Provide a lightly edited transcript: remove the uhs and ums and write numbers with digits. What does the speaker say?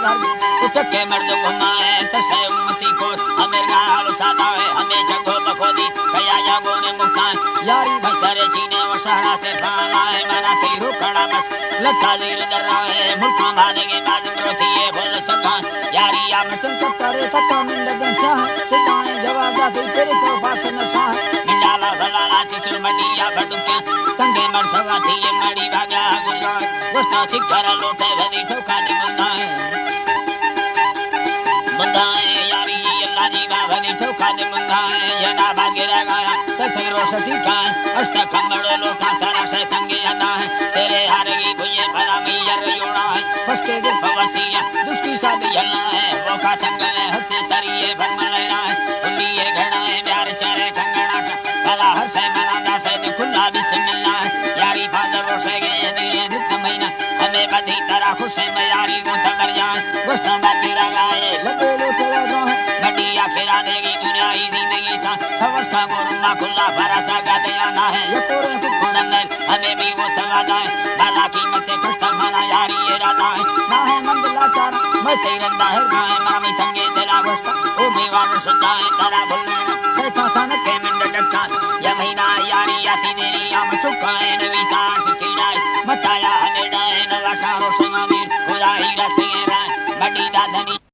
उठ के मर्द घुमाए तसे उम्मती को हमें गाल सादा है हमें जगो बखोदी कया जागो ने मुक्तान यारी बसरे चीने वो शहरा से खाना है मना तीरू कड़ा बस लट्टा दीर दर्रा है मुल्का भानेगे बाज रोती है बोल सका यारी या मटन कत्तरे तका मिंद गंसा सिताएं जवाब दाती तेरे तो बात न सा मिंडाला भलाला चिचुर मडिया बडुके कंगे मर सगा थी ये मड़ी भागा गुजार गोस्ता चिकर लोटे भदी ठोका दी मुंदाए मुंदाए यारी अल्लाह जी बाबली ठोका दी मुंदाए ये ना भागे लगाया तसरो सती का अष्ट कमड़ो लोका तारा से तंगे अदा है तेरे हारेगी भुये भरा मियर योड़ा है फसके गिर फवसिया दुष्टी सादी अल्लाह है वो का तंग में हंसे सरिये भरमलेना है खुलिए घड़ा है प्यार चारे कंगना का भला हंसे मराना से खुला बिस्मिल्लाह यारी फादर रोसे गए दिए दित महीना हमें बधी तरह खुशे में यारी को तमर जाए गोश्त बाकी लगाए लगे लो चला जाए घटिया फिरा देगी दुनिया ही जिंदगी सा अवस्था गोरुमा खुला भरोसा का देना है ये पूरे कुकुड़न हमें भी वो सवादा है भला कीमत कष्ट माना यारी ये राधा है ना है मंगला चार मैं तेरे बाहर गाए मामी संगे तेरा गोश्त ओ मैं वार सुनता है तारा भूलना से था के मिंड डटका ये महीना यारी आती देरी हम चुका है